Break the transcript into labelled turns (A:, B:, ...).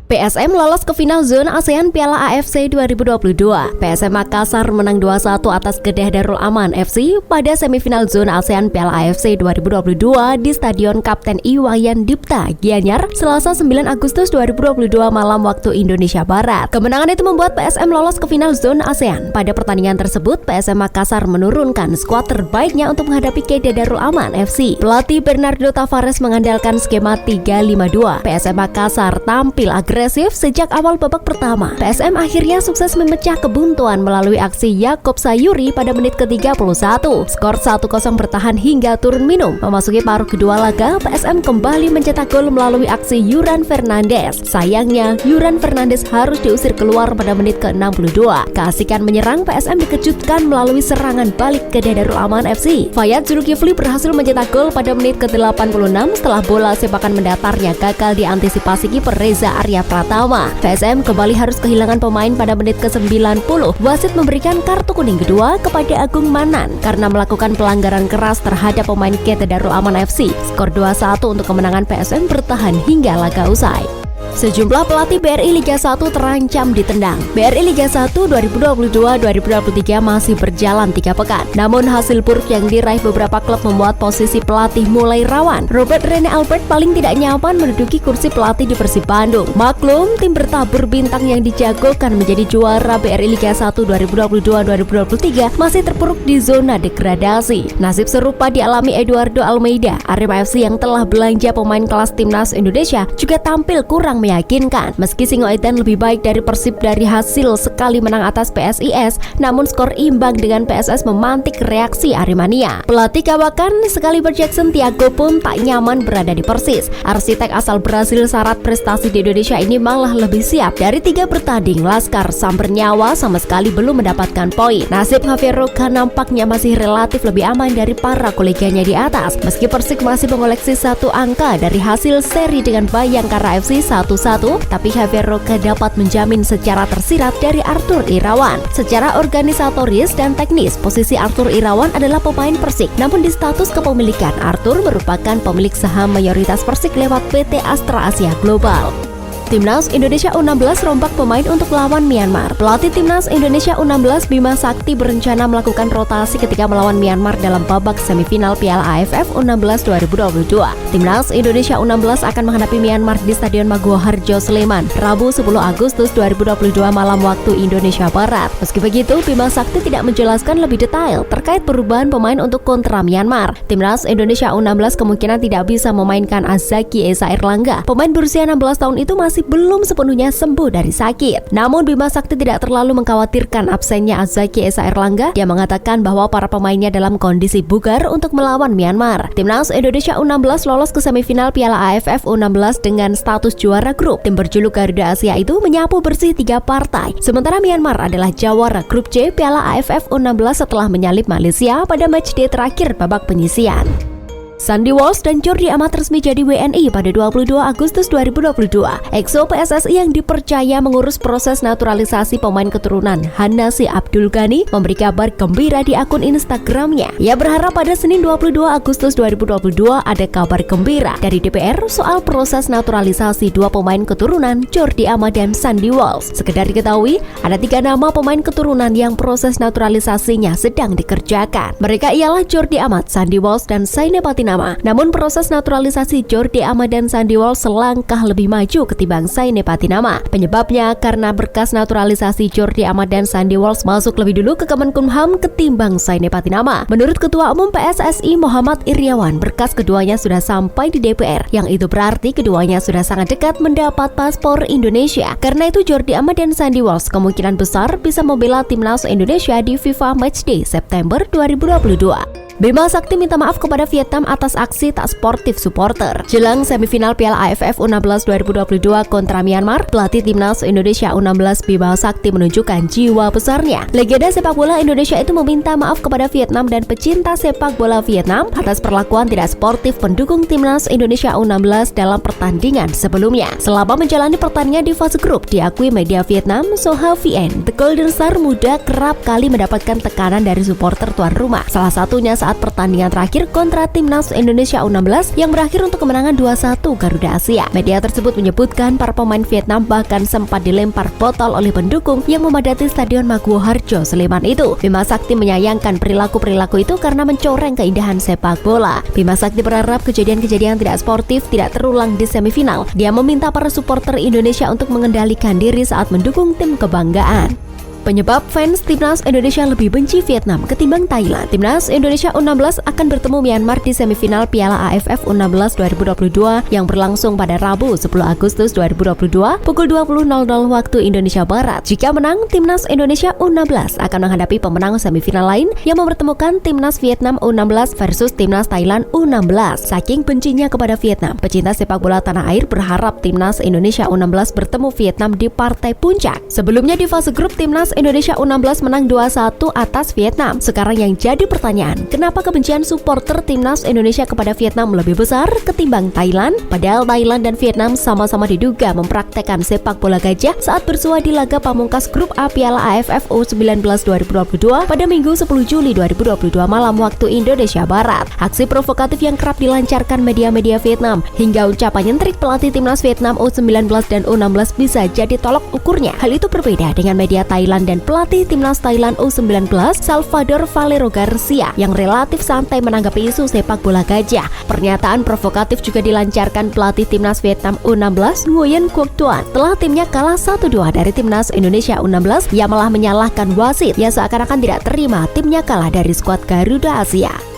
A: PSM lolos ke final zona ASEAN Piala AFC 2022. PSM Makassar menang 2-1 atas Kedah Darul Aman FC pada semifinal zona ASEAN Piala AFC 2022 di Stadion Kapten Iwayan Dipta, Gianyar, Selasa 9 Agustus 2022 malam waktu Indonesia Barat. Kemenangan itu membuat PSM lolos ke final zona ASEAN. Pada pertandingan tersebut, PSM Makassar menurunkan skuad terbaiknya untuk menghadapi Kedah Darul Aman FC. Pelatih Bernardo Tavares mengandalkan skema 3-5-2. PSM Makassar tampil agresif sejak awal babak pertama. PSM akhirnya sukses memecah kebuntuan melalui aksi Yakob Sayuri pada menit ke-31. Skor 1-0 bertahan hingga turun minum. Memasuki paruh kedua laga, PSM kembali mencetak gol melalui aksi Yuran Fernandes. Sayangnya, Yuran Fernandes harus diusir keluar pada menit ke-62. Keasikan menyerang PSM dikejutkan melalui serangan balik ke Darul Aman FC. Fayad Zulkifli berhasil mencetak gol pada menit ke-86 setelah bola sepakan mendatarnya gagal diantisipasi kiper Reza Arya Pratama. PSM kembali harus kehilangan pemain pada menit ke-90. Wasit memberikan kartu kuning kedua kepada Agung Manan karena melakukan pelanggaran keras terhadap pemain Kedah Darul Aman FC. Skor 2-1 untuk kemenangan PSM bertahan hingga laga usai. Sejumlah pelatih BRI Liga 1 terancam ditendang. BRI Liga 1 2022-2023 masih berjalan 3 pekan. Namun hasil buruk yang diraih beberapa klub membuat posisi pelatih mulai rawan. Robert Rene Albert paling tidak nyaman menduduki kursi pelatih di Persib Bandung. Maklum, tim bertabur bintang yang dijagokan menjadi juara BRI Liga 1 2022-2023 masih terpuruk di zona degradasi. Nasib serupa dialami Eduardo Almeida. Arema FC yang telah belanja pemain kelas timnas Indonesia juga tampil kurang meyakinkan. Meski Singoedan lebih baik dari Persib dari hasil sekali menang atas PSIS, namun skor imbang dengan PSS memantik reaksi Aremania. Pelatih kawakan Excalibur Jackson Thiago pun tak nyaman berada di Persis. Arsitek asal Brasil syarat prestasi di Indonesia ini malah lebih siap. Dari 3 bertanding, Laskar Sam Bernyawa sama sekali belum mendapatkan poin. Nasib Javier Roca nampaknya masih relatif lebih aman dari para koleganya di atas. Meski Persik masih mengoleksi 1 angka dari hasil seri dengan Bayangkara FC 1-1, tapi Javier Roca dapat menjamin secara tersirat dari Arthur Irawan. Secara organisatoris dan teknis, posisi Arthur Irawan adalah pemain Persik. Namun di status kepemilikan, Arthur merupakan pemilik saham mayoritas Persik lewat PT Astra Asia Global. Timnas Indonesia U16 rompak pemain untuk lawan Myanmar. Pelatih Timnas Indonesia U16 Bima Sakti berencana melakukan rotasi ketika melawan Myanmar dalam babak semifinal Piala AFF U16 2022. Timnas Indonesia U16 akan menghadapi Myanmar di Stadion Maguwo Harjo, Sleman, Rabu 10 Agustus 2022 malam waktu Indonesia Barat. Meski begitu, Bima Sakti tidak menjelaskan lebih detail terkait perubahan pemain untuk kontra Myanmar. Timnas Indonesia U16 kemungkinan tidak bisa memainkan Azaki Esa Erlangga. Pemain berusia 16 tahun itu masih belum sepenuhnya sembuh dari sakit. Namun Bima Sakti tidak terlalu mengkhawatirkan absennya Azaki Esa Erlangga. Dia mengatakan bahwa para pemainnya dalam kondisi bugar untuk melawan Myanmar. Timnas Indonesia U16 lolos ke semifinal Piala AFF U16 dengan status juara grup. Tim berjuluk Garuda Asia itu menyapu bersih 3 partai. Sementara Myanmar adalah jawara grup C Piala AFF U16 setelah menyalip Malaysia pada matchday terakhir babak penyisian. Sandy Walsh dan Jordi Amat resmi jadi WNI pada 22 Agustus 2022. EXO PSSI yang dipercaya mengurus proses naturalisasi pemain keturunan Hanasi Abdul Ghani memberi kabar gembira di akun Instagramnya. Ia berharap pada Senin 22 Agustus 2022 ada kabar gembira dari DPR soal proses naturalisasi 2 pemain keturunan Jordi Amat dan Sandy Walsh. Sekedar diketahui, ada 3 nama pemain keturunan yang proses naturalisasinya sedang dikerjakan. Mereka ialah Jordi Amat, Sandy Walsh, dan Saine Patinama. Namun proses naturalisasi Jordi Amat dan Sandy Walsh selangkah lebih maju ketimbang Saine Patinama. Penyebabnya karena berkas naturalisasi Jordi Amat dan Sandy Walsh masuk lebih dulu ke Kemenkumham ketimbang Saine Patinama. Menurut Ketua Umum PSSI Muhammad Iryawan, berkas keduanya sudah sampai di DPR. Yang itu berarti keduanya sudah sangat dekat mendapat paspor Indonesia. Karena itu Jordi Amat dan Sandy Walsh kemungkinan besar bisa membela timnas Indonesia di FIFA Matchday September 2022. Bima Sakti minta maaf kepada Vietnam atas aksi tak sportif supporter. Jelang semifinal Piala AFF U16 2022 kontra Myanmar, pelatih Timnas Indonesia U16 Bima Sakti menunjukkan jiwa besarnya. Legenda sepak bola Indonesia itu meminta maaf kepada Vietnam dan pecinta sepak bola Vietnam atas perlakuan tidak sportif pendukung Timnas Indonesia U16 dalam pertandingan sebelumnya. Selama menjalani pertandingan di fase grup, diakui media Vietnam, Soha Vien, The Golden Star muda kerap kali mendapatkan tekanan dari supporter tuan rumah. Salah satunya saat pertandingan terakhir kontra timnas Indonesia U16 yang berakhir untuk kemenangan 2-1 Garuda Asia. Media tersebut menyebutkan para pemain Vietnam bahkan sempat dilempar botol oleh pendukung yang memadati Stadion Maguwo Harjo, Sleman itu. Bima Sakti menyayangkan perilaku itu karena mencoreng keindahan sepak bola. Bima Sakti berharap kejadian-kejadian tidak sportif tidak terulang di semifinal. Dia meminta para supporter Indonesia untuk mengendalikan diri saat mendukung tim kebanggaan. Penyebab fans Timnas Indonesia lebih benci Vietnam ketimbang Thailand. Timnas Indonesia U16 akan bertemu Myanmar di semifinal Piala AFF U16 2022 yang berlangsung pada Rabu 10 Agustus 2022 pukul 20.00 waktu Indonesia Barat. Jika menang, Timnas Indonesia U16 akan menghadapi pemenang semifinal lain yang mempertemukan Timnas Vietnam U16 versus Timnas Thailand U16. Saking bencinya kepada Vietnam, pecinta sepak bola tanah air berharap Timnas Indonesia U16 bertemu Vietnam di partai puncak. Sebelumnya di fase grup, Timnas Indonesia U16 menang 2-1 atas Vietnam. Sekarang yang jadi pertanyaan, kenapa kebencian supporter Timnas Indonesia kepada Vietnam lebih besar ketimbang Thailand? Padahal Thailand dan Vietnam sama-sama diduga mempraktekkan sepak bola gajah saat bersua di laga pamungkas grup A Piala AFF U19 2022 pada Minggu 10 Juli 2022 malam waktu Indonesia Barat. Aksi provokatif yang kerap dilancarkan media-media Vietnam hingga ucapan nyentrik pelatih Timnas Vietnam U19 dan U16 bisa jadi tolok ukurnya. Hal itu berbeda dengan media Thailand dan pelatih Timnas Thailand U19 Salvador Valero Garcia yang relatif santai menanggapi isu sepak bola gajah. Pernyataan provokatif juga dilancarkan pelatih Timnas Vietnam U16 Nguyen Quoc Tuan setelah timnya kalah 1-2 dari Timnas Indonesia U16 yang malah menyalahkan wasit yang seakan-akan tidak terima timnya kalah dari skuad Garuda Asia.